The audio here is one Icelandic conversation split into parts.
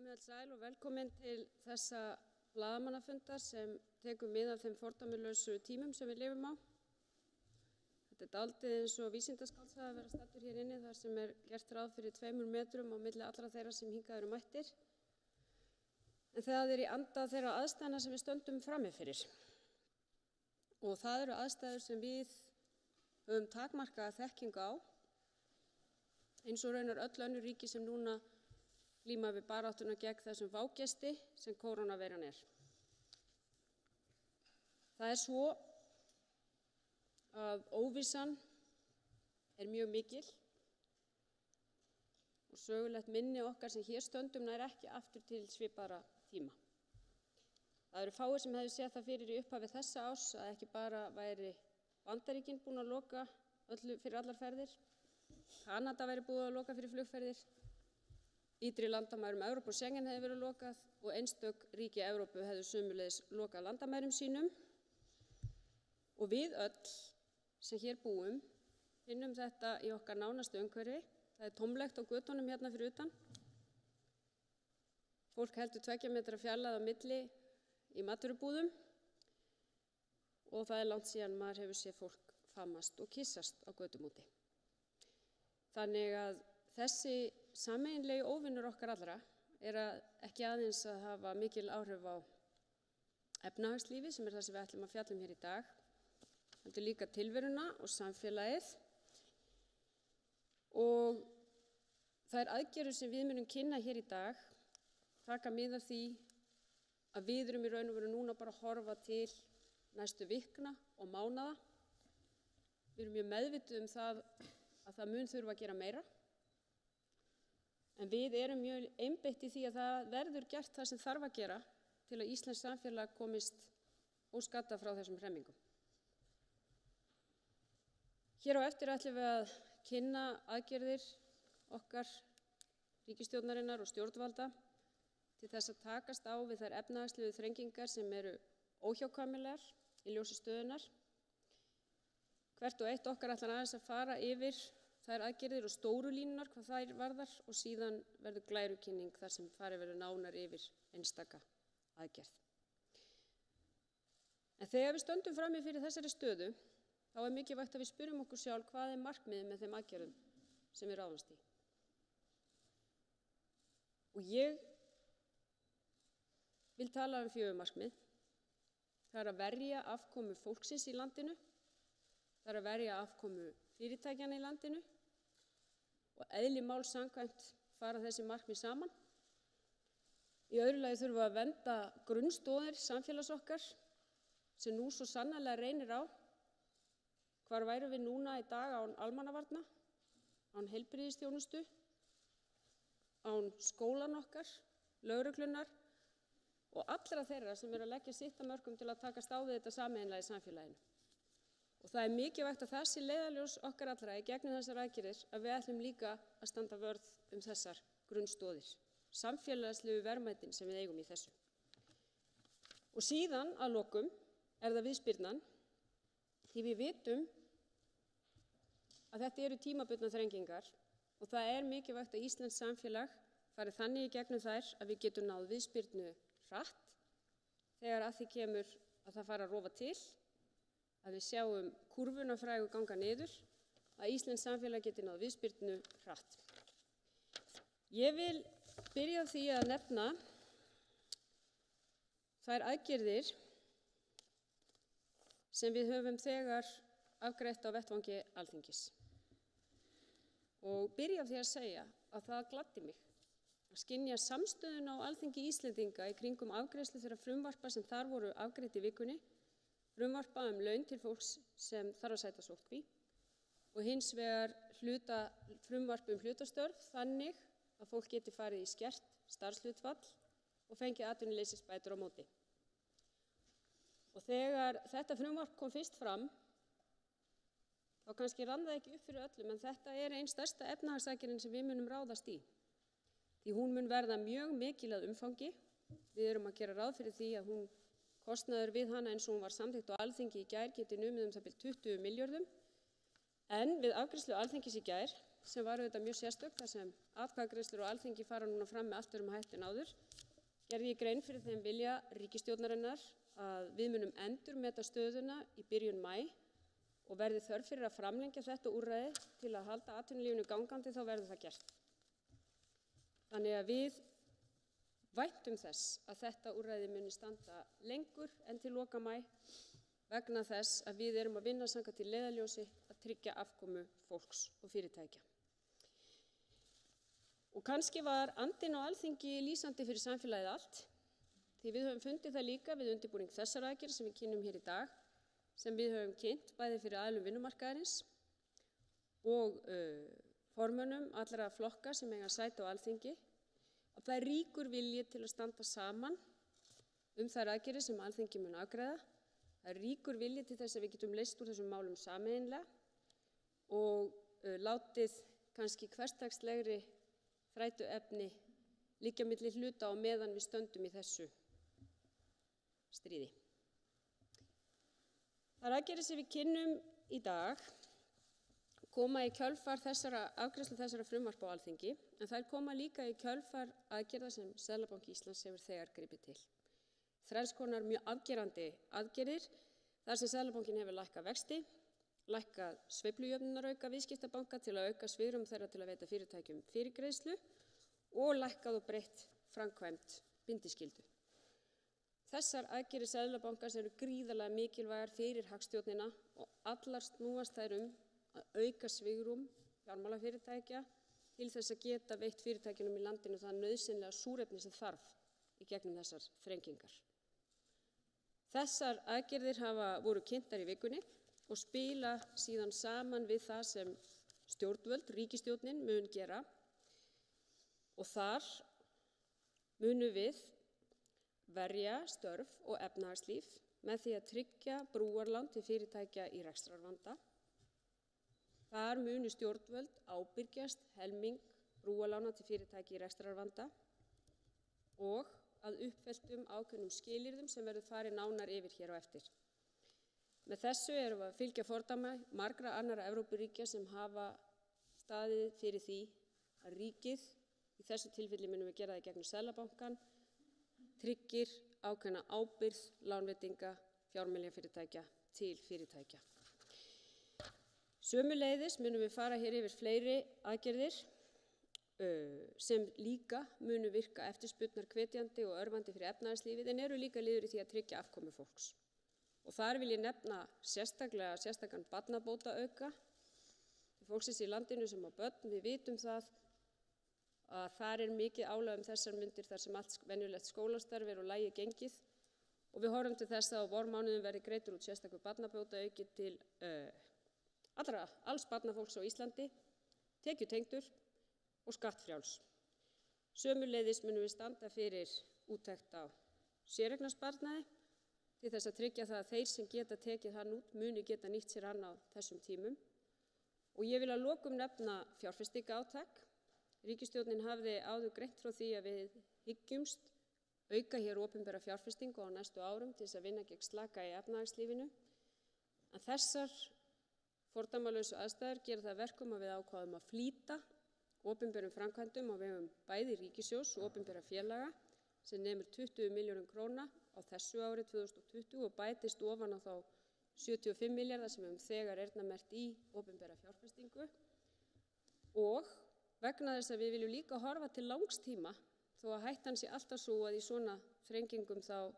Komið öll sæl og velkomin til þessa blaðamannafundar sem tekur mið af þeim fordæmalausu tímum sem við lifum á. Þetta er dálítið eins og vísindaskáldsaga að vera staddur hér inni þar sem gert ráð fyrir 2 metrum á milli allra þeirra sem hingað eru mættir. En það í anda þeirra aðstæðna sem við stöndum frammi fyrir. Og það eru aðstæður sem við höfum takmarkaða þekkingu á, eins og raunar öll önnur ríki sem núna glíma við baráttuna gegn þessum vágesti sem kórónuveiran er. Það er svo að óvissan er mjög mikil og sögulegt minni okkar sem hér stöndum nær ekki aftur til svipaðra tíma. Það eru fáir sem hefðu séð það fyrir í upphafi þessa árs að ekki bara væri Bandaríkin búin að loka fyrir allar ferðir, Kanada væri búið að loka fyrir flugferðir, ytri landamærum Evrópu og Schengen hefði verið lokað og einstök ríki Evrópu hefðu sömuleiðis lokað landamærum sínum. Og við öll sem hér búum finnum þetta í okkar nánastu umhverfi. Það er tómlegt á götunum hérna fyrir utan. Fólk heldur 2 metra fjarlægð á milli í matvörubúðum og það er langt síðan maður hefur séð fólk faðmast og kyssast á götum úti. Þannig að þessi sameiginlegi óvinur okkar allra er ekki aðeins að hafa mikil áhrif á efnahagslífi sem það sem við ætlum að fjalla hér í dag, heldur líka tilveruna og samfélagið. Og þær aðgerðir sem við munum kynna hér í dag taka mið af því að við erum í raun og veru núna bara að horfa til næstu vikna og mánaða. Við erum mjög meðvituð það að það mun þurfa að gera meira. En við erum mjög einbeitt í því að það verður gert það sem þarf að gera til að íslenskt samfélag komist óskaddað frá þessum hremmingum. Hér á eftir ætlum við að kynna aðgerðir okkar ríkisstjórnarinnar og stjórnvalda til þess að takast á við þær efnahagslegu þrengingar sem eru óhjákvæmilegar í ljósi stöðunnar. Hvert og eitt okkar ætlar aðeins að fara yfir þær aðgerðir og stóru línunar hvað þær varðar og síðan verður glærukynning þar sem farið verður nánar yfir einstaka aðgerð. En þegar við stöndum frammi fyrir þessari stöðu, þá er mikilvægt að við spyrjum okkur sjálf hvað er markmiðið með þeim aðgerðum sem við ráðumst í. Og ég vil tala 4 markmið. Það er að verja afkomu fólksins í landinu, það er að verja afkomu fyrirtækjanna í landinu og eðli máls samkvæmt fara þessi markmið saman. Í öðru lagi þurfum við að vernda grunnstoðir samfélags okkar sem nú svo sannarlega reynir á. Hvar værum við núna í dag án almannavarna, án heilbrigðisþjónustu, án skólan okkar, lögreglunnar og allra þeirra sem eru að leggja sitt af mörkum til að takast á við þetta sameiginlega í samfélaginu. Og það er mikilvægt að það sé leiðarljós okkar allra í gegnum þessar aðgerðir að við ætlum líka að standa vörð þessar grunnstoðir, samfélagslegu verðmætin sem við eigum í þessu. Og síðan að lokum er það viðspyrnan, því við vitum að þetta eru tímabundnar þrengingar og það er mikilvægt að íslenskt samfélag fari þannig í gegnum þær að við getum náð viðspyrnu hratt þegar að því kemur að það fara að rofa til, að við sjáum kúrfuna frægu ganga niður, að íslenskt samfélag geti náð viðspyrnu hratt. Ég vil byrja á því að nefna þær aðgerðir sem við höfum þegar afgreitt á vettvangi Alþingis. Og byrja á því að segja að það gladdi mig að skynja samstöðuna á Alþingi Íslendinga í kringum afgreiðslu þeirra frumvarpa sem þar voru afgreidd í vikunni, frumvarpa laun til fólks sem þarf að sæta sóttkví og hins vegar frumvarp hlutastörf þannig að fólk geti farið í skert starfshlutfall og fengið atvinnuleysisbætur á móti. Og þegar þetta frumvarp kom fyrst fram, þá kannski rann það ekki upp fyrir öllum, en þetta er ein stærsta efnahagsaðgerðin sem við munum ráðast í. Því hún mun verða mjög mikil að umfangi. Við erum að gera ráð fyrir því að kostnaður við hana eins og hún var samþykkt á Alþingi í gær geti numið það bil 20 milljörðum. En við afgreiðslu Alþingis í gær sem var auðvitað mjög sérstök þar sem atkvæðagreiðslur á Alþingi fara núna fram með allt öðrum hætti en áður, gerði ég grein fyrir þeim vilja ríkisstjórnarinnar að við munum endurmeta stöðuna í byrjun maí og verði þörf fyrir að framlengja þetta úrræði til að halda atvinnulífinu gangandi þá verður það gert. Þannig að við væntum þess að þetta úrræði muni standa lengur en til loka maí vegna þess að við erum að vinna samkvæmt því leiðarljósi að tryggja afkomu fólks og fyrirtækja. Og kannski var andinn á Alþingi lýsandi fyrir samfélagið allt, því við höfum fundið það líka við undirbúning þessara aðgerða sem við kynnum hér í dag, sem við höfum kynnt bæði fyrir aðilum vinnumarkaðarins og formönnum allra flokka sem eiga sæti á Alþingi, að það er ríkur vilji til að standa saman þær aðgerðir sem Alþingi mun afgreiða. Það er ríkur vilji til þess að við getum leyst úr þessum málum sameiginlega og látið kannski hversdagslegri þrætuefni liggja milli hluta á meðan við stöndum í þessu stríði. Þær aðgerðir sem við kynnum í dag koma í kjölfar afgreiðslu þessara frumvarpa á Alþingi, en þær koma líka í kjölfar aðgerða sem Seðlabanki Íslands hefur þegar gripið til. Þrenns konar mjög afgerandi aðgerðir þar sem Seðlabankinn hefur lækkað vexti, lækkað sveiflujöfnunarauka viðskiptabanka til að auka svigrúm þeirra til að veita fyrirtækjum fyrirgreiðslu og lækkað og breytt framkvæmd bindiskyldu. Þessar aðgerðir Seðlabankans eru gríðarlega mikilvægar fyrir hagstjórnina og allar snúast þær að auka svigrúm fjármálafyrirtækja til þess að geta veitt fyrirtækjunum í landinu það nauðsynlega súrefni sem þarf í gegnum þessar þrengingar. Þessar aðgerðir voru kynntar í vikunni og spila síðan saman við það sem stjórnvöld, ríkisstjórnin, mun gera og þar munum við verja störf og efnahagslíf með því að tryggja brúarlán til fyrirtækja í rekstrarvanda. Þar munu stjórnvöld ábyrgjast helming brúarlána til fyrirtækja í rekstrarvanda og að uppfylltum ákveðnum skilyrðum sem verður farið nánar yfir hér á eftir. Með þessu erum við að fylgja fordæmi margra annarra Evrópuríkja sem hafa staðið fyrir því að ríkið, í þessu tilfelli munum við gera það í gegnum Seðlabankann, tryggir ákveðna ábyrgð lánveitinga fjármálafyrirtækja til fyrirtækja. Sömuleiðis munum við fara hér yfir fleiri aðgerðir sem líka munu virka eftirspurnarhvetjandi og örvandi fyrir efnahagslífið en eru líka liður í því að tryggja afkomu fólks. Og þar vil ég nefna sérstakan barnabótaauka fólksins í landinu sem á börn. Við vitum það að þar er mikið álag þessar mundir þar sem allt venjulegt skólastarf er og lagi gengið og við horfum til þess að á vormánuðum verði greiddur út sérstakur barnabótaauki til alls barnafólks á Íslandi, tekjutengdur og skattfrjáls. Sömuleiðis munum við standa fyrir úttekt á séreignarsparnaði til þess að tryggja það að þeir sem geta tekið hann út muni geta nýtt sér hann á þessum tímum. Og ég vil að lokum nefna fjárfestingarátak. Ríkisstjórnin hafði áður greint frá því að við hyggjumst auka hér opinbera fjárfestingu á næstu árum til þess að vinna gegn slaka í efnahagslífinu. En þessar fordæmalausu aðstæður gera það verkum að við ákváðum að flýta opinberum framkvæmdum á vegum bæði ríkissjóðs og opinberra félaga sem nemur 20 milljörðum króna á þessu ári 2020 og bætist ofan á þá 75 milljarða sem við höfum þegar eyrnamerkt í opinbera fjárfestingu. Og vegna þess að við viljum líka horfa til langs tíma, þó að hættan sé alltaf svo að í svona þrengingum þá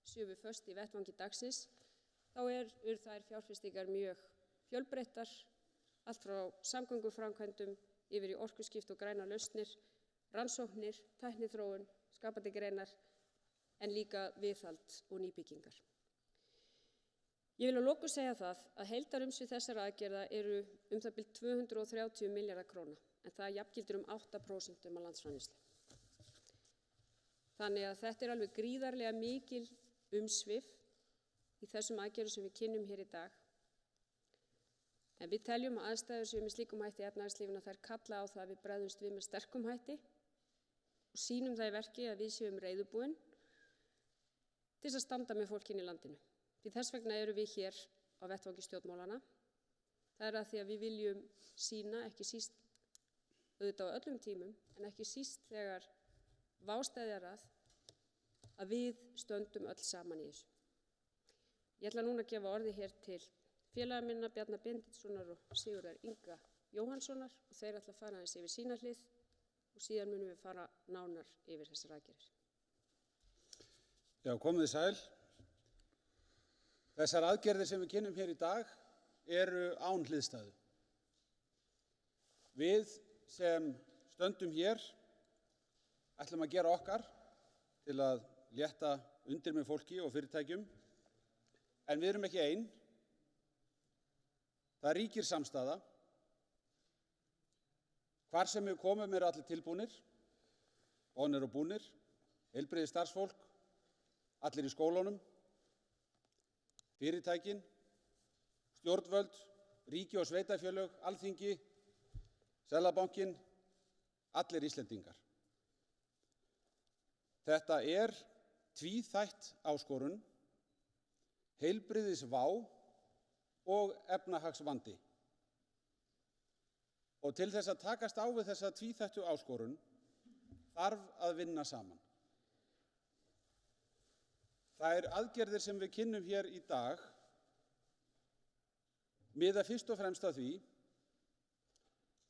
séum við föst í vettvangi dagsins, þá eru þær fjárfestingar mjög fjölbreyttar, allt frá samgönguframkvæmdum yfir í orkuskipti og grænar lausnir, rannsóknir, tækniþróun, skapandi greinar, en líka viðhald og nýbyggingar. Ég vil að lokum segja það að heildarumsvið þessara aðgerða eru það bil 230 milljarðar króna, en það jafngildir 8% af landsframleiðslu. Þannig að þetta er alveg gríðarlega mikil umsvif í þessum aðgerðum sem við kynnum hér í dag. En við teljum að aðstæður séu með slíkum hætti í efnahagslífinu að þær kalla á það að við bregðumst við með sterkum hætti og sýnum það í verki að við séum reiðubúin til þess að standa með fólkinu í landinu. Því þess vegna erum við hér á vettvangi stjórnmálanna. Það er að því að við viljum sýna ekki síst auðvitað á öllum tímum, en ekki síst þegar vá steðjar að við stöndum öll saman í þessu. Ég ætla núna að gefa orðið hér til félaga minna Bjarna Benediktssonar og Sigurðar Inga Jóhannssonar og þeir ætla að fara aðeins yfir sína hlið og síðan munum við fara nánar yfir þessar aðgerðir. Já, komið þið sæl. Þessar aðgerðir sem við kynnum hér í dag eru án hliðstæðu. Við sem stöndum hér ætlum að gera okkar til að létta undir með fólki og fyrirtækjum, en við erum ekki ein. Það ríkir samstaða. Hvar sem við komum eru allir tilbúnir, boðnir og búnir, heilbrigðisstarfsfólk, allir í skólunum, fyrirtækin, stjórnvöld, ríki og sveitarfélög, Alþingi, Seðlabankinn, allir Íslendingar. Þetta er tvíþætt áskorun, heilbrigðisvá og efnahagsvandi. Og til þess að takast á við þessa tvíþættu áskorun þarf að vinna saman. Þær aðgerðir sem við kynnum hér í dag miða fyrst og fremst að því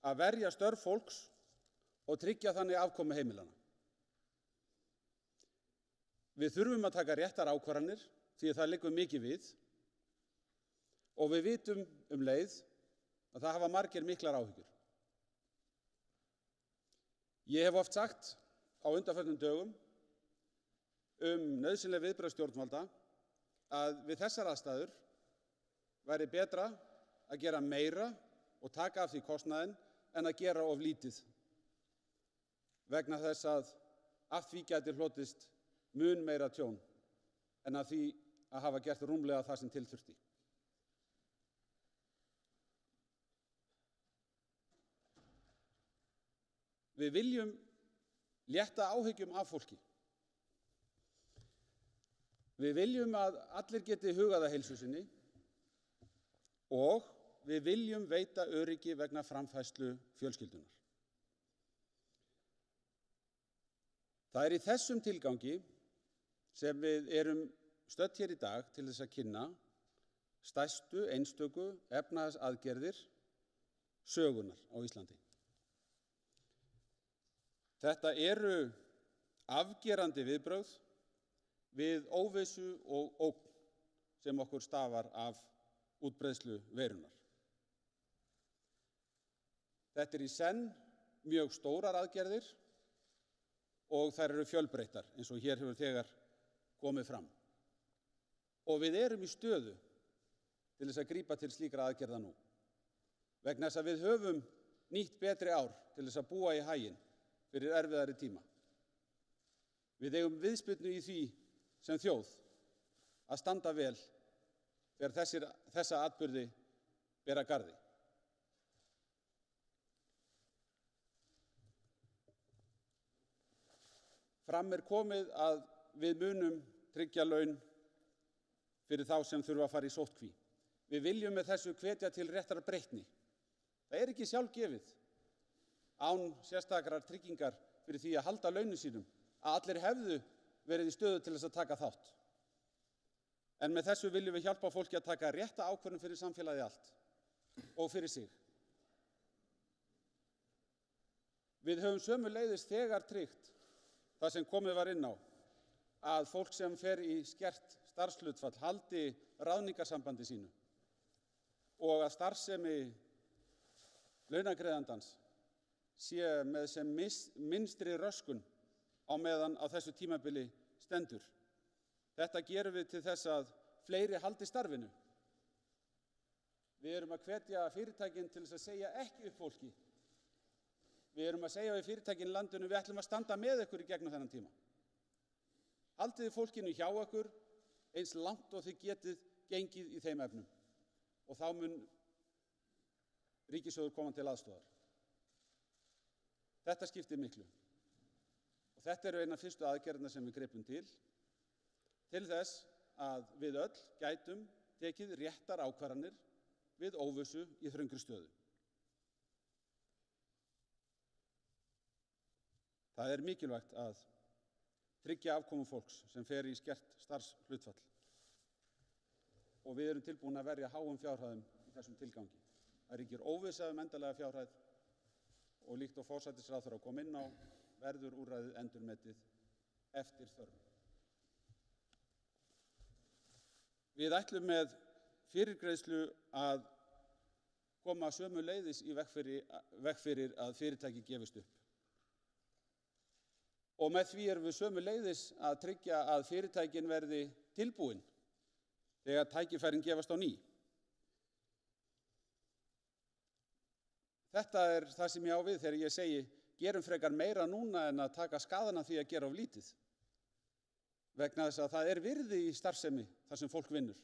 að verja störf fólks og tryggja þannig afkomu heimilanna. Við þurfum að taka réttar ákvarðanir því að það liggur mikið við og við vitum leið að það hafa margir miklar áhyggjur. Ég hef oft sagt á undanförnum dögum nauðsynleg viðbrögð stjórnvalda að við þessar aðstæður væri betra að gera meira og taka af því kostnaðinn en að gera of lítið vegna þess að af því gæti hlotist mun meira tjón en af því að hafa gert rúmlega það sem til þurfti. Við viljum létta áhyggjum af fólki. Við viljum að allir geti hugað að heilsu sinni og við viljum veita öryggi vegna framfærslu fjölskyldunar. Það er í þessum tilgangi sem við erum stödd hér í dag til þess að kynna stærstu einstöku efnahagsaðgerðir sögunnar á Íslandi. Þetta eru afgerandi viðbrögð við óvissu og ógn sem okkur stafar af útbreiðslu veirunnar. Þetta í senn mjög stórar aðgerðir og þær eru fjölbreyttar eins og hér hefur þegar komið fram. Og við erum í stöðu til þess að grípa til slíkra aðgerða nú. Vegna þess að við höfum nýtt betri ár til þess að búa í haginn fyrir erfiðari tíma. Við eigum viðspyrnu í því sem þjóð að standa vel þegar þessa atburði ber að garði. Fram er komið að við munum tryggja laun fyrir þá sem þurfa að fara í sóttkví. Við viljum með þessu hvetja til réttrar breytni. Það er ekki sjálfgefið án sérstakrar tryggingar fyrir því að halda launum sínum að allir hefðu verið í stöðu til þess að taka þátt. En með þessu viljum við hjálpa fólki að taka rétta ákvörðun fyrir samfélagið allt og fyrir sig. Við höfum sömuleiðis þegar tryggt það sem komið var inn á, að fólk sem fer í skert starfshlutfall haldi ráðningarsambandi sínu og að starfsemi launagreiðandans sé með sem minnstri röskun á meðan á þessu tímabili stendur. Þetta gerum við til þess að fleiri haldi starfinu. Við erum að hvetja fyrirtækin til þess að segja ekki upp fólki. Við erum að segja við fyrirtækin í landinu, við ætlum að standa með ykkur í gegnum þennan tíma. Haldið fólkinu hjá ykkur eins langt og þið getið gengið í þeim efnum. Og þá mun ríkissjóður koma til aðstoðar. Þetta skiptir miklu. Og þetta eru eina fyrstu aðgerðina sem við gripum til þess að við öll gætum tekið réttar ákvarðanir við óvissu í þröngri stöðu. Það er mikilvægt að tryggja afkomu fólks sem fer í skert starfshlutfall og við erum tilbúin að verja háum fjárhæðum í þessum tilgangi. Það ríkir óvissa endanlega fjárhæð og líkt og forsætisráðherra kom inn á verður úrræðið endurmetið eftir þörfum. Við ætlum með fyrirgreiðslu að koma sömuleiðis í veg fyrir að fyrirtæki gefist upp. Og með því erum við sömuleiðis að tryggja að fyrirtækin verði tilbúin þegar tækifærin gefast á ný. Þetta er það sem ég á við þegar ég segi gerum frekar meira núna en að taka skaðan af því að gera of lítið. Vegna þess að það er virði í starfsemi þar sem fólk vinnur,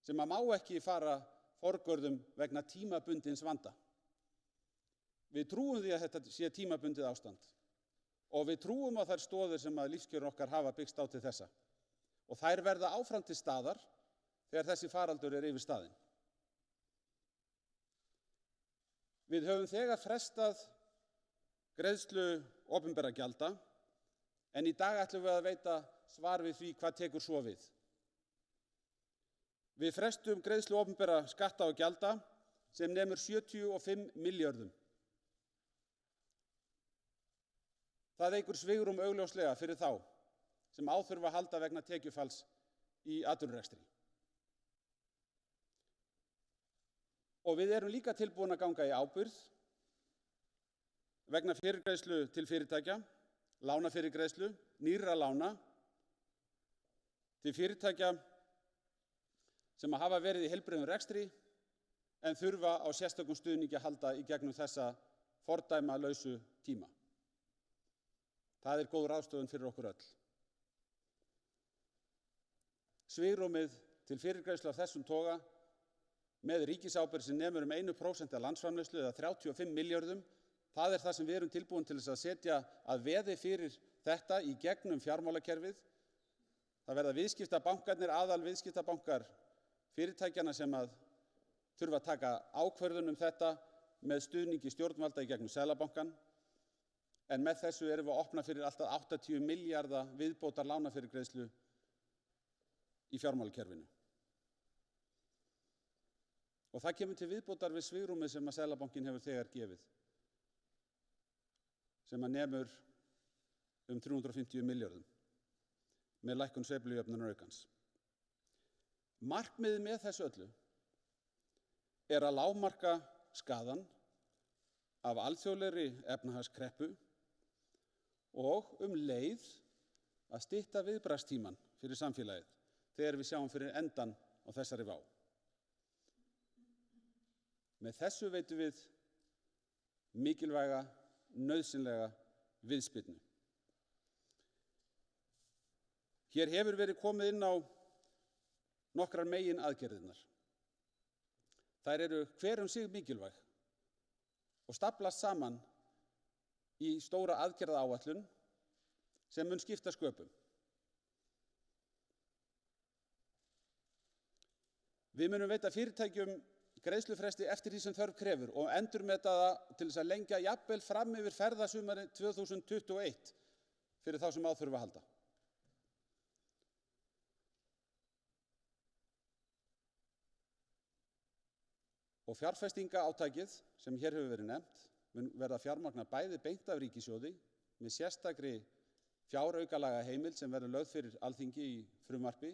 sem að má ekki fara forgörðum vegna tímabundins vanda. Við trúum því að þetta sé tímabundið ástand og við trúum á þær stoðir sem að lífskjör okkar hafa byggst á til þessa. Og þær verða áfram til staðar þegar þessi faraldur er yfir staðinn. Við höfum þegar frestað greiðslu opinberra gjalda, en í dag ætlum við að veita svar við því hvað tekur svo við. Við frestum greiðslu opinberra skatta og gjalda sem nemur 75 milljörðum. Það eykur svigrúm augljóslega fyrir þá sem á þurfa að halda vegna tekjufalls í atvinnurekstri. Og við erum líka tilbúin að ganga í ábyrgð vegna fyrirgreiðslu til fyrirtækja, lánafyrirgreiðslu, nýrra lána til fyrirtækja sem hafa verið í heilbrigðum rekstri en þurfa á sérstökum stuðningi að halda í gegnum þessa fordæmalausu tíma. Það er góð ráðstöfun fyrir okkur öll. Svigrúmið til fyrirgreiðslu af þessum toga með ríkisábyrgð sem nemur 1% af landsframleiðslu eða 35 milljörðum, það er það sem við erum tilbúin til þess að setja að veði fyrir þetta í gegnum fjármálakerfið. Það verða viðskiptabankarnir, aðalviðskiptabankar fyrirtækjana sem að þurfa að taka ákvörðun þetta með stuðningi stjórnvalda í gegnum Seðlabankann. En með þessu erum við að opna fyrir alltaf 80 milljarða viðbótar lánafyrirgreiðslu í fjármálakerfinu. Og það kemur til viðbótar við svigrúmið sem að Seðlabankinn hefur þegar gefið, sem að nemur 350 milljörðum með lækkun sveiflujöfnunaraukans. Markmiðið með þessu öllu er að lágmarka skaðann af alþjóðlegri efnahagskreppu og leið að stytta viðbragðstímann fyrir samfélagið þegar við sjáum fyrir endan á þessari vá. Með þessu veitum við mikilvæga, nauðsynlega viðspyrnu. Hér hefur verið komið inn á nokkrar megin aðgerðirnar. Þær eru hver sig mikilvæg og staflast saman í stóra aðgerðaáætlun sem mun skipta sköpum. Við munum veita fyrirtækjum greiðslufresti eftir því sem þörf krefur og endurmeta það til þess að lengja jafnvel fram yfir ferðasumarið 2021 fyrir þá sem á þurfa að halda. Og fjárfestingaátakið sem hér hefur verið nefnt mun verða fjármagnað bæði beint af ríkissjóði með sérstakri fjáraukalaga heimild sem verður lögð fyrir Alþingi í frumvarpi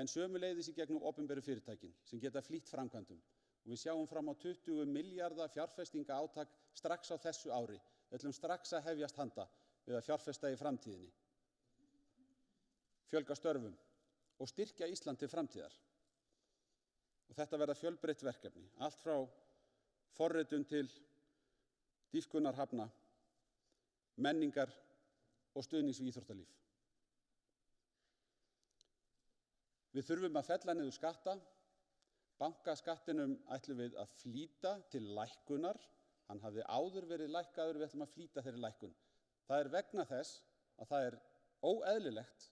en sömuleiðis í gegnum opinberu fyrirtækin sem geta flýtt framkvæmdum. Og við sjáum fram á 20 milljarða fjárfestingaátak strax á þessu ári. Við ætlum strax að hefjast handa við að fjárfesta í framtíðinni, fjölga störfum og styrkja Ísland til framtíðar. Og þetta verða fjölbreytt verkefni, allt frá forritun til dýpkunarhafna, menningar og stuðnings við íþróttalíf. Við þurfum að fella niður skatta. Bankaskattinum ætlum við að flýta til lækkunar. Hann hafði áður verið lækkaður, við ætlum að flýta þeirri lækkun. Það er vegna þess að það er óeðlilegt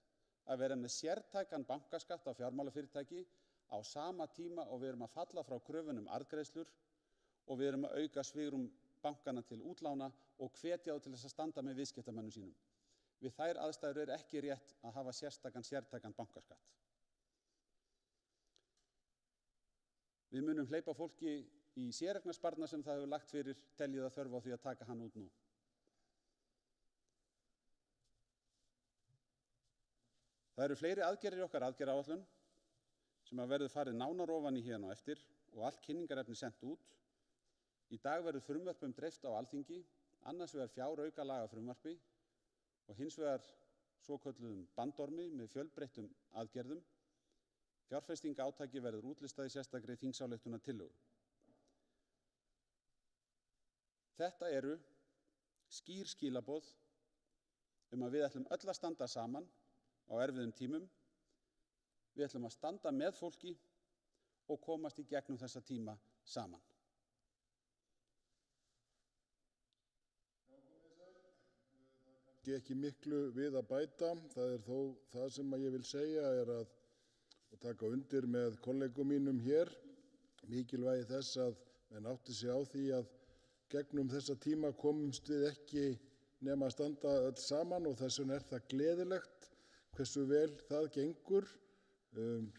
að vera með sértækan bankaskatt á fjármálafyrirtæki á sama tíma og við erum að falla frá kröfunum arðgreiðslur og við erum að auka svigrúm bankana til útlána og hvetja þá til þess að standa með viðskiptamönnum sínum. Við þær aðstæður ekki rétt að hafa sértækan bankaskatt. Við munum hleypa fólki í séreignarsparnað sem það hefur lagt fyrir, telji það þörf á því að taka hann út nú. Það eru fleiri aðgerðir í okkar aðgerðaáætlun sem verður farið nánar ofan í hérna á eftir og allt kynningarefni sent út. Í dag verður frumvörpum dreift á Alþingi, annars vegar fjáraukalagafrumvarpi og hins vegar svokölluðum bandormi með fjölbreyttum aðgerðum. Fjárfestingarátaki verður útlistað í sérstakri þingsályktunartillögu. Þetta eru skýr skilaboð að við ætlum öll að standa saman á erfiðum tímum. Við ætlum að standa með fólki og komast í gegnum þessa tíma saman. Ekki miklu við að bæta. Það er þó það sem ég vil segja og taka undir með kollegum mínum hér, mikilvægi þess að menn átti sig á því að gegnum þessa tíma komumst við ekki nema að standa öll saman og þess vegna það gleðilegt hversu vel það gengur.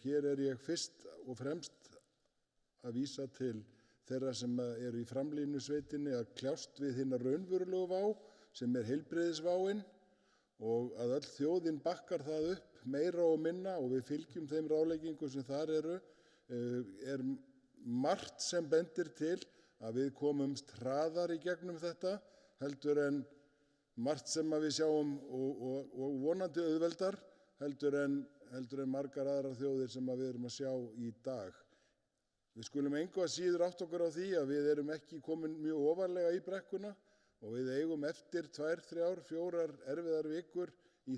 Hér ég fyrst og fremst að vísa til þeirra sem eru í framlínusveitinni að kljást við hina raunverulegu vá sem heilbrigðisváin og að öll þjóðin bakkar það upp meira og minna og við fylgjum þeim ráðleggingum sem þar eru. Margt sem bendir til að við komumst hraðar í gegnum þetta heldur en margt sem við sjáum og vonandi auðveldar heldur en margar aðrar þjóðir sem við erum að sjá í dag. Við skulum engu að síður átta okkur á því að við erum ekki komin mjög ofarlega í brekkuna og við eigum eftir 2, 3, 4 erfiðar vikur í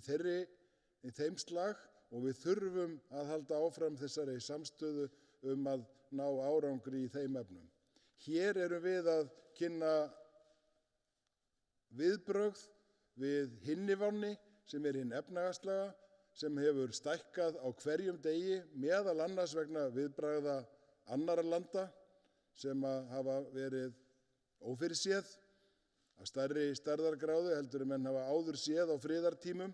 þeim slag og við þurfum að halda áfram þessari samstöðu að ná árangri í þeim efnum. Hér erum við að kynna viðbrögð við hinni vánni sem hinn efnahagslega sem hefur stækkað á hverjum degi meðal annars vegna viðbragða annarra landa sem hafa verið ófyrirséð af stærri stærðargráðu heldur en menn hafa áður séð á friðartímum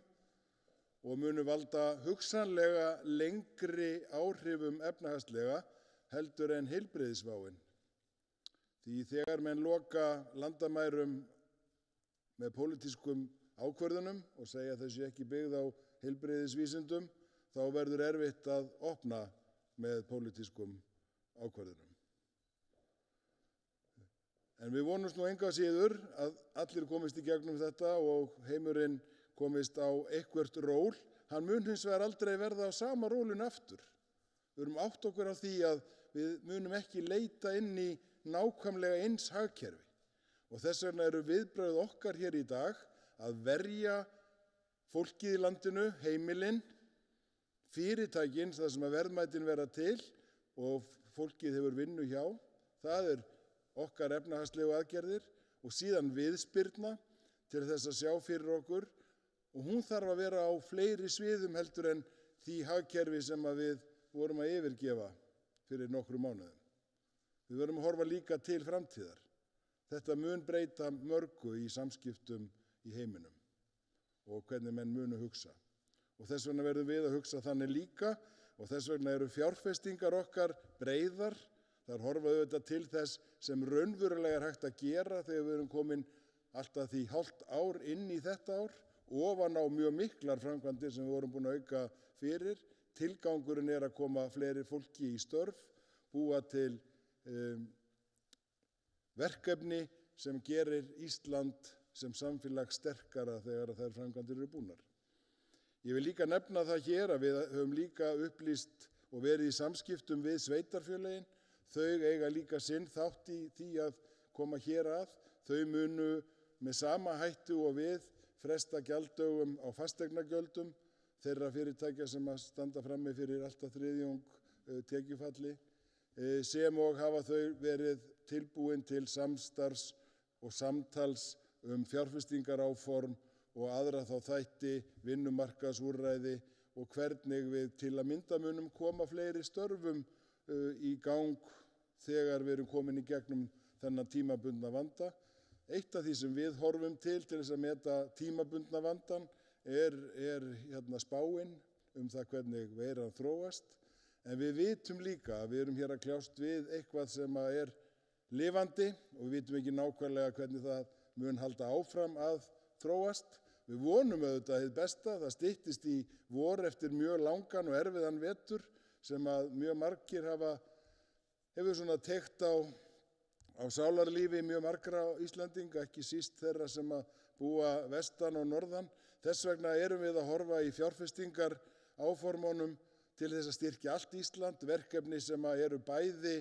og munu valda hugsanlega lengri áhrifum efnahagslega heldur en heilbrigðisváin. Því þegar menn loka landamærum með pólitískum ákvörðunum og segja þessi ekki byggð á heilbrigðisvísindum, þá verður erfitt að opna með pólitískum ákvörðunum. En við vonumst nú engu að síður að allir komist í gegnum þetta og heimurinn komist á eitthvert ról. Hann mun hins vegar aldrei verða á sama rólinu aftur. Við erum átt okkur á því að við munum ekki leita inn í nákvæmlega eins hagkerfi. Og þess vegna eru viðbrögð okkar hér í dag að verja fólkið í landinu, heimilin, fyrirtækin, það sem verðmætin vera til og fólkið hefur vinnu hjá. Það okkar efnahagslegu aðgerðir og síðan viðspyrna til þess að sjá fyrir okkur og hún þarf að vera á fleiri sviðum heldur en því hagkerfi sem við vorum að yfirgefa fyrir nokkrum mánuðum. Við verðum að horfa líka til framtíðar. Þetta mun breyta mörgu í samskiptum í heiminum og hvernig menn munu hugsa. Og þess vegna verðum við að hugsa þannig líka og þess vegna eru fjárfestingar okkar breiðar. Það horfa auðvitað til þess sem raunverulega hægt að gera þegar við erum komin alltaf því hálft ár inn í þetta ár, ofan á mjög miklar framkvæmdir sem við vorum búin að auka fyrir. Tilgangurinn að koma fleiri fólki í störf, búa til verkefni sem gerir Ísland sem samfélag sterkara þegar þær framkvæmdir eru búnar. Ég vil líka nefna það hér að við höfum líka upplýst og verið í samskiptum við sveitarfélögin. Þau eiga líka sinn þátt í því að koma hér að. Þau munu með sama hættu og við fresta gjalddögum á fasteignagjöldum þeirra fyrirtækja sem að standa frammi fyrir alltaf þriðjung tekjufalli, sem og hafa þau verið tilbúin til samstarfs og samtals fjárfestingaráform og aðra þá þætti, vinnumarkaðsúrræði og hvernig við til að mynda munum koma fleiri störfum í gang þegar við erum komin í gegnum þennan tímabundna vanda. eitt af því sem við horfum til þess að meta tímabundna vandann er spáin það hvernig veiran þróast. En við vitum líka að við erum hér að kljást við eitthvað sem er lifandi og við vitum ekki nákvæmlega hvernig það mun halda áfram að þróast. Við vonum auðvitað hið besta, það styttist í vor eftir mjög langan og erfiðan vetur sem að mjög margir hefur svona teygt á sálarlífi mjög margra Íslendinga, ekki síst þeirra sem að búa vestan og norðan. Þess vegna erum við að horfa í fjárfestingar áformunum til þess að styrkja allt Ísland, verkefni sem eru bæði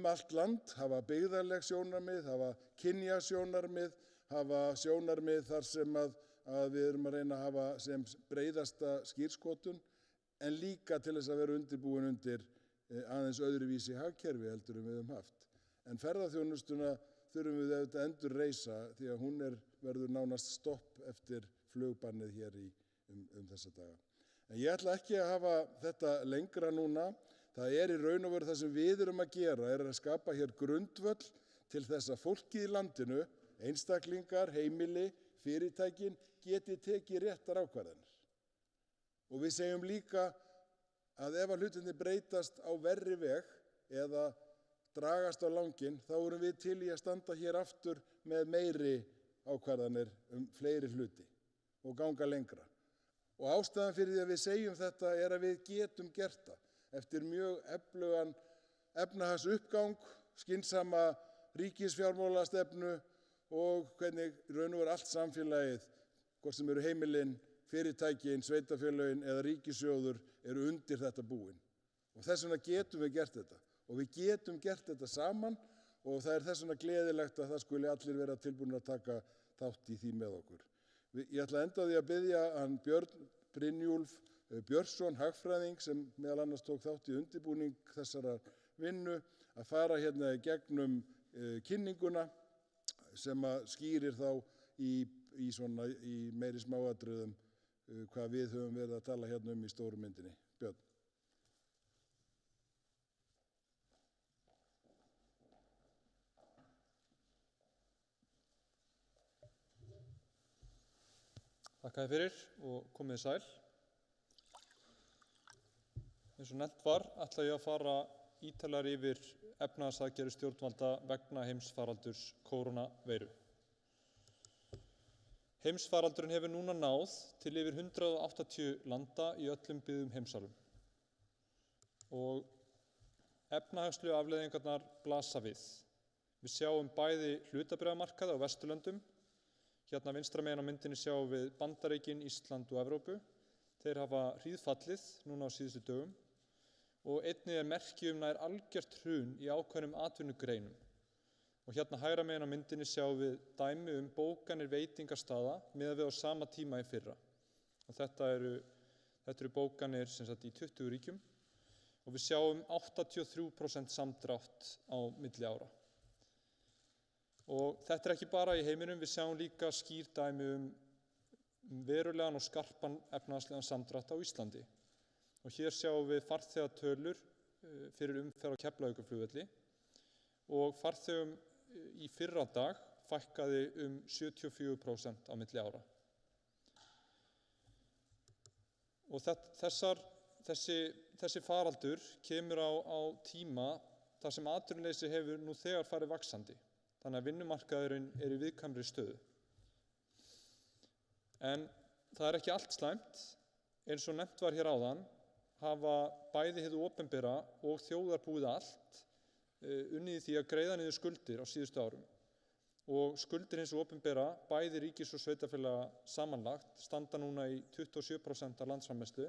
allt land, hafa byggðarleg sjónarmið, hafa kynjasjónarmið, hafa sjónarmið þar sem að við erum að reyna að hafa sem breiðasta skírskotun, en líka til þess að vera undirbúin undir aðeins öðruvísi hagkerfi heldur en við höfum haft. En ferðaþjónustuna þurfum við auðvitað að endurreisa því að hún verður nánast stopp eftir flugbannið hér þessa daga. En ég ætla ekki að hafa þetta lengra núna. Það í raun og veru það sem við erum að gera að skapa hér grundvöll til þess að fólkið í landinu, einstaklingar, heimili, fyrirtækin geti tekið réttar ákvarðanir. Og við segjum líka að ef hlutirnir breytast á verri veg eða dragast á langinn, þá erum við til í að standa hér aftur með meiri ákvarðanir fleiri hluti og ganga lengra. Og ástæðan fyrir því að við segjum þetta að við getum gert það eftir mjög öflugan efnahagsuppgang, skynsama ríkisfjármálastefnu og hvernig raun og veru allt samfélagið, hvort sem eru heimilin, fyrirtækin, sveitarfélögin eða ríkissjóður eru undir þetta búin. Og þess vegna getum við gert þetta. Og við getum gert þetta saman og það þess vegna gleðilegt að það skuli allir vera tilbúnir að taka þátt í því með okkur. Ég ætla að enda á því að biðja hann Björn Brynjúlf Björnsson, hagfræðing, sem meðal annars tók þátt í undirbúning þessarar vinnu, að fara hérna í gegnum kynninguna sem að skýrir þá í meiri smáatriðum hvað við höfum verið að tala hérna í stóru myndinni. Björn. Þakka þér fyrir og komið sæl. Eins og nefnt var, ætla ég að fara ítarlegar yfir efnahagsaðgerðir stjórnvalda vegna heimsfaraldurs kórónuveiru. Heimsfaraldurinn hefur núna náð til yfir 180 landa í öllum byggðum heimsálfum. Og efnahagslegu afleiðingarnar blasa við. Við sjáum bæði hlutabréfamarkaði á Vesturlöndum. Hérna vinstra megin á myndinni sjáum við Bandaríkin, Ísland og Evrópu. Þeir hafa hríðfallið núna á síðustu dögum og einnig merki nær algjört hrun í ákveðnum atvinnugreinum. Og hérna hægra megin á myndinni sjáum við dæmi bókanir veitingastaða miðað við á sama tíma í fyrra. Og þetta eru bókanir í 20 ríkjum og við sjáum 83% samdrátt á milli ára. Og þetta ekki bara í heiminum, við sjáum líka skýr dæmi verulegan og skarpan efnahagslegan samdrátt á Íslandi. Og hér sjáum við farþegatölur fyrir umferð á Keflavíkurflugvelli og farþegum í fyrradag fækkaði 74% á milli ára. Og þessi faraldur kemur á tíma þar sem atvinnuleysi hefur nú þegar farið vaxandi. Þannig að vinnumarkaðurinn í viðkvæmri stöðu. En það ekki allt slæmt. Eins og nefnt var hér áðan, hafa bæði hið opinbera og þjóðarbúið allt unnið í því að greiða niður skuldir á síðustu árum. Og skuldir hins opinbera, bæði ríkis og sveitarfélaga samanlagt, standa núna í 27% af landsframleiðslu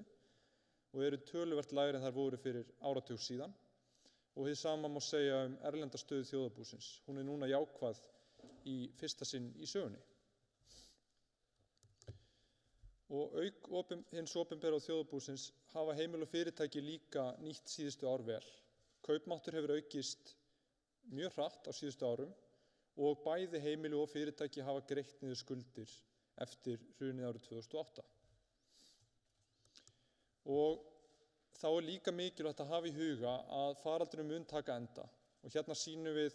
og eru töluvert lægri en þær voru fyrir áratug síðan. Og hið sama má segja erlenda stöðu þjóðarbúsins. Hún núna jákvæð í fyrsta sinn í sögunni. Og auk hins opinbera og þjóðarbúsins hafa heimili og fyrirtæki líka nýtt síðustu ár vel. Kaupmáttur hefur aukist mjög hratt á síðustu árum og bæði heimili og fyrirtæki hafa greitt niður skuldir eftir hrunið árið 2008. Og þá líka mikilvægt að hafa í huga að faraldurinn mun taka enda. Og hérna sýnum við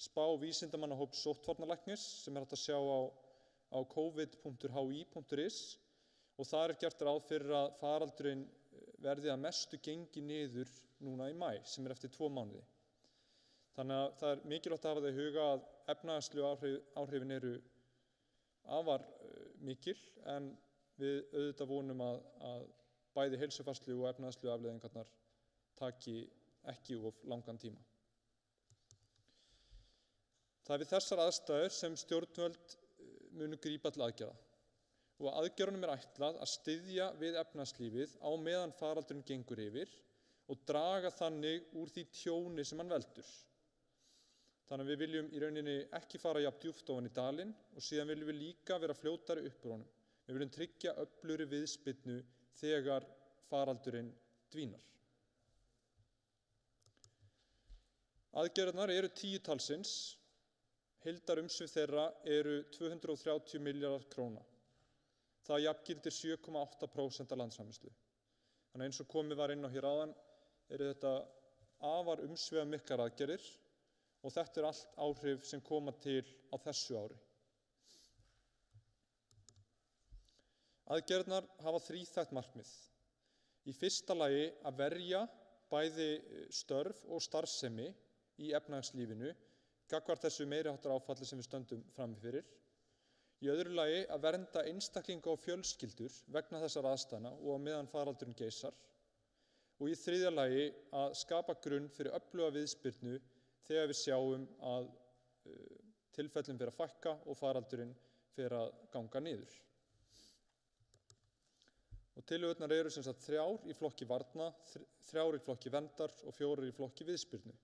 spá vísindamannahóps sóttvarnalæknis sem hægt að sjá á covid.hi.is og þar gert ráð fyrir að faraldurinn verði að mestu gengi niður núna í maí sem eftir 2 mánuði. Þannig að það mikilvægt að hafa það í huga að efnahagslegu áhrifin eru afar mikil en við auðvitað vonum að bæði heilsufarslegu og efnahagslegu afleiðingarnar taki ekki of langan tíma. Það við þessar aðstæður sem stjórnvöld munu grípa til aðgerða og aðgerðunum ætlað að styðja við efnahagslífið á meðan faraldurinn gengur yfir og draga þannig úr því tjóni sem hann veldur. Þannig að við viljum í rauninni ekki fara jafn djúpt ofan í dalinn og síðan viljum við líka vera fljótari upp úr honum. Við viljum tryggja öflugri viðspyrnu þegar faraldurinn dvínar. Aðgerðirnar eru 10 talsins. Heildarumsvif þeirra eru 230 milljarðar króna. Það jafngildir 7,8% af landsframleiðslu. Þannig eins og komið var inn á hér áðan eru þetta afar umsvifamiklar aðgerðir og þetta er allt áhrif sem koma til á þessu ári. Aðgerðirnar hafa þríþætt markmið. Í fyrsta lagi að verja bæði störf og starfsemi í efnahagslífinu gagnvart þessu meiriháttar áfalli sem við stöndum frammi fyrir. Í öðru lagi að vernda einstaklinga og fjölskyldur vegna þessara aðstæðna og á meðan faraldurinn geisar. Og í þriðja lagi að skapa grunn fyrir öfluga viðspyrnu þegar við sjáum að tilfellum fer að fækka og faraldurinn fer að ganga niður. Og tillögurnar eru sem sagt 3 í flokki varna, 3 í flokki verndar og 4 í flokki viðspyrnu.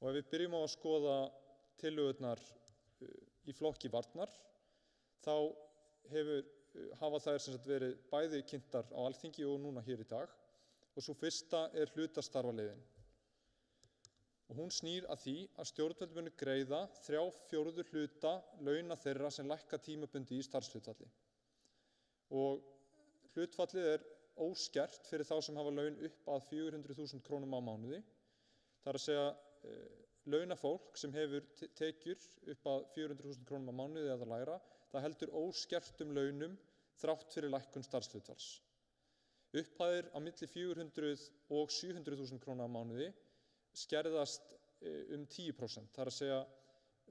Og ef við byrjum á að skoða tillögurnar í flokki varnar, þá hafa þær sem sagt verið bæði kynntar á Alþingi og núna hér í dag. Og svo fyrsta er hlutastarfaleiðin. Og hún snýr að því að stjórnvöld munu greiða 3/4 hluta launa þeirra sem lækka tímabundið í starfshlutfalli. Og hlutfallið óskert fyrir þá sem hafa laun upp að 400.000 krónum á mánuði. Það er að segja launafólk sem hefur tekjur upp að 400.000 krónum á mánuði eða lægra, það heldur óskertum launum þrátt fyrir lækkun starfshlutfalls. Upphæðir á milli 400 og 700.000 króna á mánuði skerðast 10%. Það er að segja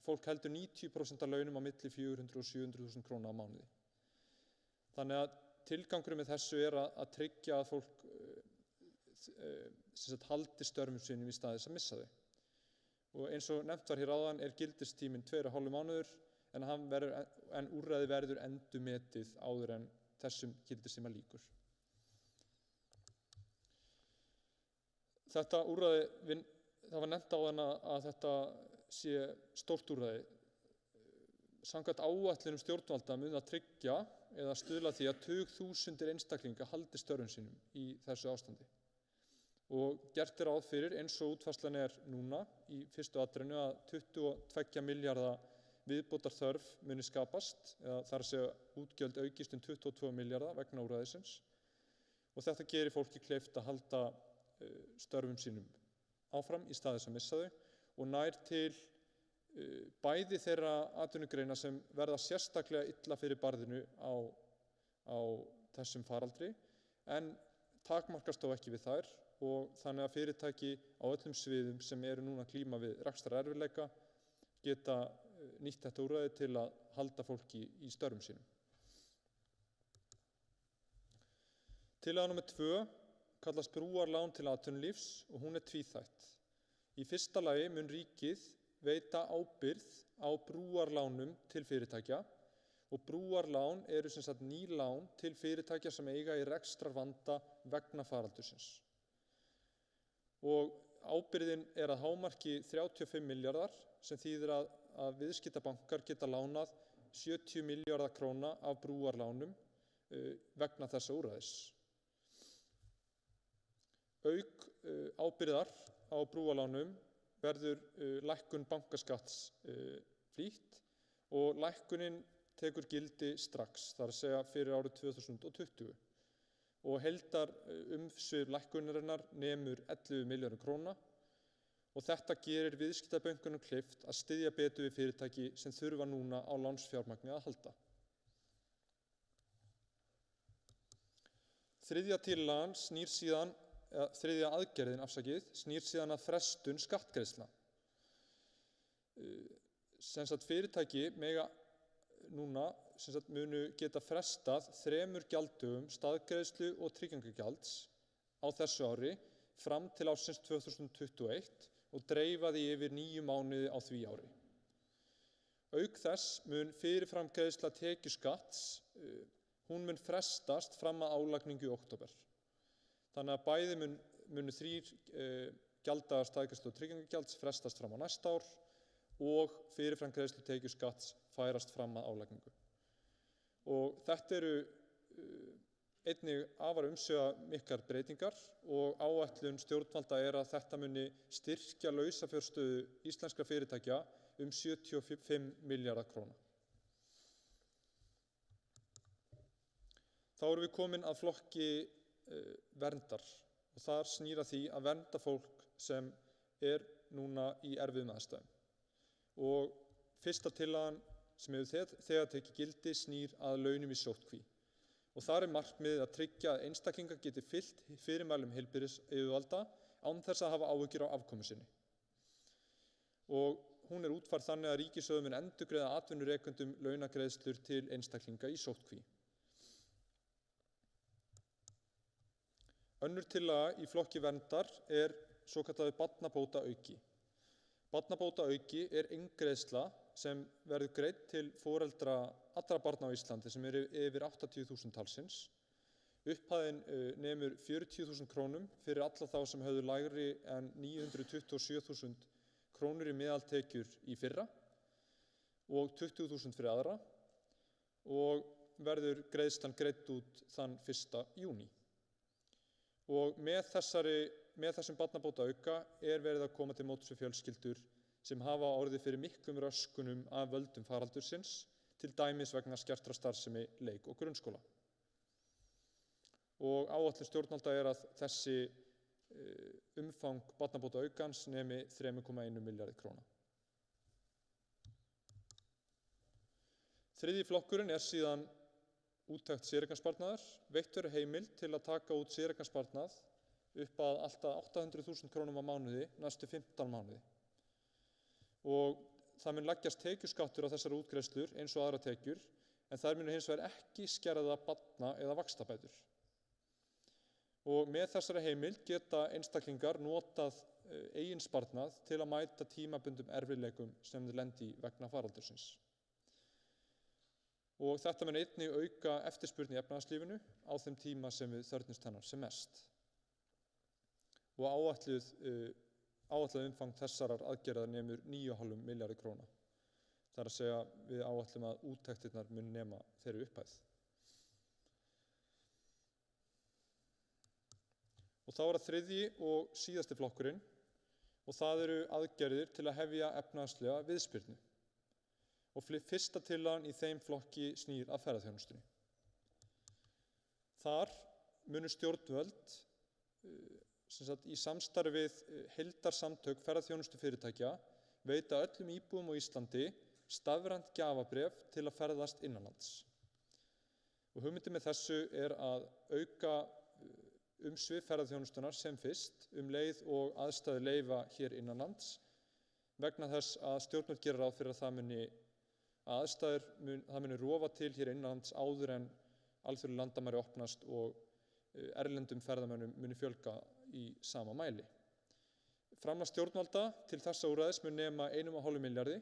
fólk heldur 90% af launum á milli 400 og 700.000 króna á mánuði. Þannig að tilgangurinn með þessu er að tryggja að fólk haldi störfum sínum í stað þess að missa þau. Og eins og nefnt var hér áðan gildistíminn 2,5 mánuður en úrræði verður endurmetið áður en þessum gildistíma lýkur. Þetta úrræði, það var nefnt áðan að þetta sé stórt úrræði. Samkvæmt áætlunum stjórnvalda mun að tryggja eða stuðla því að tugþúsundir einstaklinga haldi störfum sínum í þessu ástandi. Og gert ráð fyrir eins og útfærslan núna í fyrstu atrennu að 22 milljarða viðbótar þörf muni skapast, eða þar að segja útgjöld aukist 22 milljarða vegna úrræðisins. Og þetta gerir fólki kleift að halda störfum sínum áfram í stað þess að missa þau og nær til bæði þeirra atvinnugreina sem verða sérstaklega illa fyrir barðinu á þessum faraldri en takmarkast þó ekki við þær og þannig að fyrirtæki á öllum sviðum sem eru núna að glíma við rekstrarerfiðleika geta nýtt þetta úrræði til að halda fólki í störfum sínum. Tillaga númer 2 kallast brúarlán til atvinnulífs og hún tvíþætt. Í fyrsta lagi mun ríkið veita ábyrgð á brúarlánum til fyrirtækja og brúarlán eru sem sagt ný lán til fyrirtækja sem eiga í rekstrarvanda vegna faraldursins. Og ábyrgðin að hámarki 35 milljarðar sem þýðir að viðskiptabankar geta lánað 70 milljarða króna af brúarlánum vegna þessa úrræðis. Auk ábyrgðar á brúarlánum verður lækkun bankaskatts flýtt og lækkunin tekur gildi strax, það er að segja fyrir árið 2020. Og heildar umsvif lækkunarinnar nemur 11 milljörðum króna og þetta gerir viðskiptabönkunum kleift að styðja betur við fyrirtæki sem þurfa núna á lánsfjármagni að halda. Þriðja aðgerðin snýr síðan að frestun skattgreiðslna. Fyrirtæki mega núna munu geta frestað 3 gjalddögum staðgreiðslu og tryggingagjalds á þessu ári fram til ársins 2021 og dreifa því yfir 9 mánuði á því ári. Auk þess mun fyrirframgreiðsla tekjuskatts, hún mun frestast fram að álagningu í október. Þannig að bæði munu 3 gjalddagar staðgreiðslu og tryggingagjalds frestast fram á næsta ár og fyrirframgreiðslu tekjuskatts færast fram að álagningu. Og þetta eru einnig afar umsvifamiklar breytingar og áætlun stjórnvalda að þetta muni styrkja lausafjárstöðu íslenskra fyrirtækja 75 milljarða króna. Þá erum við komin að flokki verndar og þar snýr að því að vernda fólk sem núna í erfiðum aðstæðum. Og fyrsta tillagan sem hefur þegar tekið gildi snýr að launum í sóttkví. Og þar markmiðið að tryggja að einstaklingar geti fylgt fyrirmælum heilbrigðisyfirvalda án þess að hafa áhyggjur á afkomu sinni. Og hún útfærð þannig að ríkissjóður mun endurgreiða atvinnurekendum launagreiðslur til einstaklinga í sóttkví. Önnur tillaga í flokki verndar svokallaður barnabótaauki. Barnabótaauki eingreiðsla sem verður greidd til foreldra allra barna á Íslandi sem yfir 80.000 talsins. Upphæðin nemur 40.000 krónum fyrir alla þá sem höfðu lægri en 927.000 krónur í meðaltekjur í fyrra og 20.000 fyrir aðra og verður greiðslan greidd út þann 1. júní. Og með þessum barnabótaauka verið að koma til móts við fjölskyldur sem hafa orðið fyrir miklum röskunum af völdum faraldursins, til dæmis vegna skertrar starfsemi leik- og grunnskóla. Og áætlun stjórnvalda að þessi umfang barnabótaaukans nemi 3,1 milljarði króna. Þriðji flokkurinn síðan úttekt séreignarsparnaðar. Veitt verður heimild til að taka út séreignarsparnað upp að allt að 800.000 krónum á mánuði næstu 15 mánuði. Og það mun leggjast tekjuskattur á þessar útgreiðslur eins og aðra tekjur, en þær munu hins vegar ekki skerða barna- eða vaxtabætur. Og með þessari heimild geta einstaklingar notað eigin sparnað til að mæta tímabundum erfiðleikum sem þeir lenda í vegna faraldursins. Og þetta mun einnig auka eftirspurn í efnahagslífinu á þeim tíma sem við þörfnumst hennar sem mest. Og áætlað umfang þessarar aðgerðar nemur 9,5 milljarði króna. Það að segja við áætlum að úttektirnar mun nema þeirri upphæð. Og þá það þriðji og síðasti flokkurinn og það eru aðgerðir til að hefja efnahagslega viðspyrnu. Og fyrsta tillagan í þeim flokki snýr að ferðaþjónustunni. Þar munu stjórnvöld í samstarfi við heildarsamtök ferðaþjónustufyrirtækja veita öllum íbúum á Íslandi stafrænt gjafabréf til að ferðast innanlands. Og hugmyndin með þessu að auka umsvif ferðaþjónustunar sem fyrst leið og aðstæður leyfa hér innanlands vegna þess að stjórnvöld gera ráð fyrir að það muni rofa til hér innanlands áður en alþjóðleg landamæri opnast og erlendum ferðamönnum muni fjölga í sama mæli. Framlag stjórnvalda til þessa úrræðis mun nema 1,5 milljarði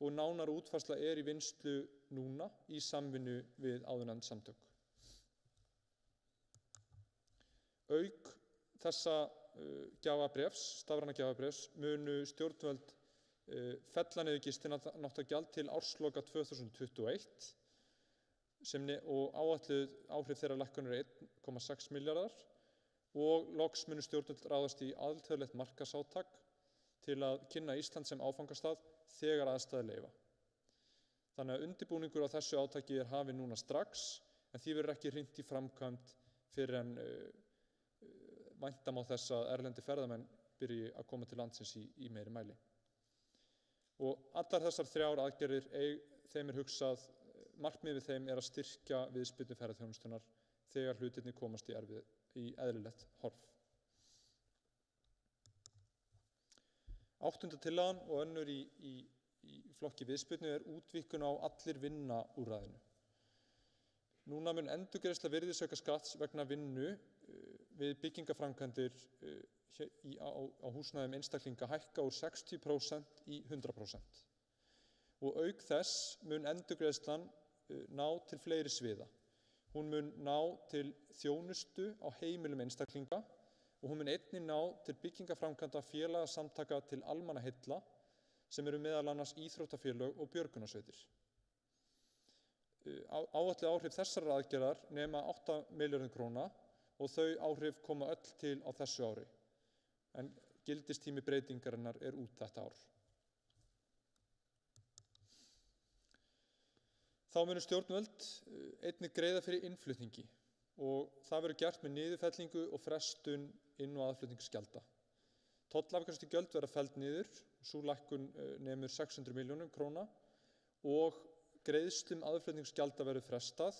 og nánar útfærsla í vinnslu núna í samvinnu við áðurnefnd samtök. Auk þessa stafræna gjafabréfs munu stjórnvöld fella niður gistináttagjald til ársloka 2021 og áætluð áhrif þeirra lækkunar 1,6 milljarðar og loks munu stjórnvöld ráðast í alþjóðlegt markaðsátak til að kynna Ísland sem áfangastað þegar aðstæður leyfa. Þannig að undirbúningur á þessu átaki hafinn núna strax, en því verður ekki hrint í framkvæmd fyrr en vænta má þess að erlendir ferðamenn byrji að koma til landsins í meiri mæli. Og allar þessar 3 aðgerðir, þeim er hugsað, markmið við þeim er að styrkja viðspyrnu ferðaþjónustunnar þegar hlutirnir komast í eðlilegt horf. 8. tillagan og önnur í flokki viðspyrnu er útvíkkun á Allir vinna-úrræðinu. Núna mun endurgreiðsla virðisaukaskatts vegna vinnu við byggingaframkvæmdir á húsnæðum einstaklinga hækka úr 60% í 100%. Og auk þess mun endurgreiðslan ná til fleiri sviða. Hún mun ná til þjónustu á heimilum einstaklinga og hún mun einnig ná til byggingaframkvæmda félagasamtaka til almannaheilla sem eru meðal annars íþróttafélög og björgunarsveitir. Áætluð áhrif þessarar aðgerðar nema 8 milljörðum króna og þau áhrif koma öll til á þessu ári, en gildistími breytingarinnar er út þetta ár. Þá munu stjórnvöld einnig greiða fyrir innflutningi og það verður gert með niðurfellingu og frestun inn- og aðflutningsgjalda. Tollafgreiðslugjöld verða felld niður, sú lækkun nemur 600 milljónum króna og greiðslum aðflutningsgjalda verður frestað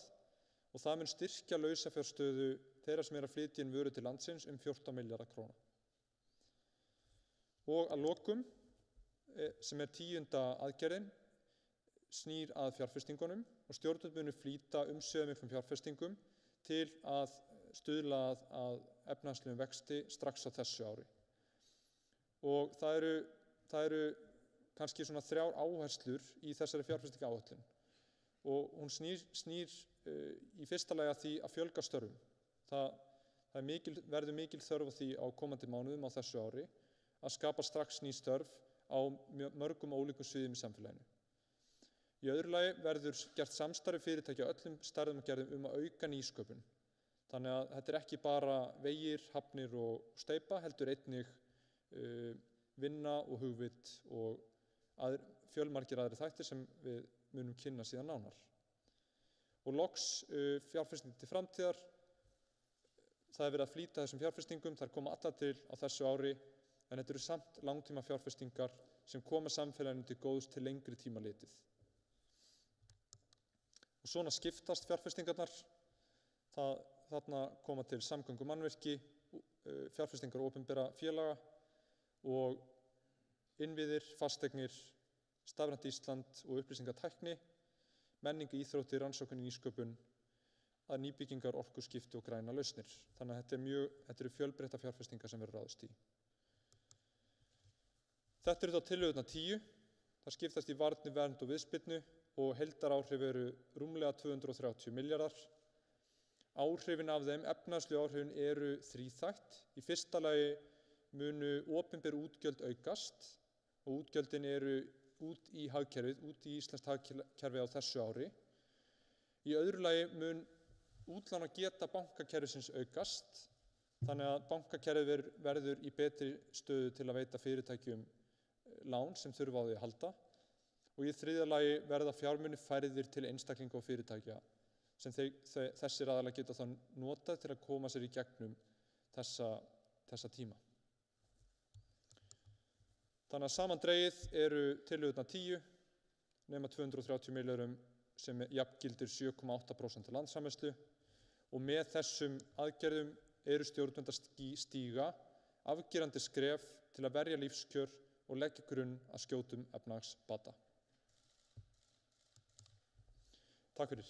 og það mun styrkja lausafjárstöðu þeirra sem að flytja inn vöru til landsins 14 milljarða króna. Og að lokum, sem 10. aðgerðin, snýr að fjárfestingunum og stjórnvöld munu flýta umsvifamiklum fjárfestingum til að stuðla að efnahagslegum vexti strax á þessu ári. Og það eru kannski svona 3 áherslur í þessari fjárfestingaráætlun og hún snýr í fyrsta lagi að því að fjölga störfum. Það verður mikil þörf á því á komandi mánuðum á þessu ári að skapa strax ný störf á mörgum ólíkum sviðum í samfélaginu. Í öðru lagi verður gert samstarf fyrirtækja á öllum stærðum og gerðum að auka nýsköpun. Þannig að þetta er ekki bara vegir, hafnir og steypa, heldur einnig vinna og hugvit og fjölmargir aðrir þættir sem við munum kynna síðan nánar. Og loks fjárfesting til framtíðar. Það er verið að flýta þessum fjárfestingum, þær koma allar til á þessu ári, en þetta eru samt langtíma fjárfestingar sem koma samfélaginu til góðs til lengri tíma litið. Og svona skiptast fjárfestingarnar. Þarna koma til samgöngumannvirki, fjárfestingar opinberra félaga og innviðir, fasteignir, stafrænt Ísland og upplýsingatækni, menning, íþróttir, rannsókn, nýsköpun, að nýbyggingar, orkuskipti og græna lausnir. Þannig að þetta eru fjölbreyttar fjárfestingar sem verður ráðist í. Þetta eru þá tillögurnar 10. Það skiptast í varnir, vernd og viðspyrnu og heildaráhrif eru rúmlega 230 milljarðar. Áhrifin af þeim, efnahagslegu áhrifin, eru þríþætt. Í fyrsta lagi munu opinber útgjöld aukast og útgjöldin eru út í hagkerfið, út í íslenskt hagkerfi á þessu ári. Í öðru lagi mun útlánageta bankakerfisins aukast, þannig að bankakerfið verður í betri stöðu til að veita fyrirtækjum lán sem þurfa á því að halda. Og í þriðja lagi verða fjármunir færðir til einstaklinga og fyrirtækja sem þessir aðilar geta þá notað til að koma sér í gegnum þessa tíma. Þannig að samandregið eru tillögurnar 10 nema 230 milljörðum sem jafngildir 7,8% landsframleiðslu og með þessum aðgerðum eru stjórnvöld að stíga afgerandi skref til að verja lífskjör og leggja grunn að skjótum efnahagsbata. Takk fyrir.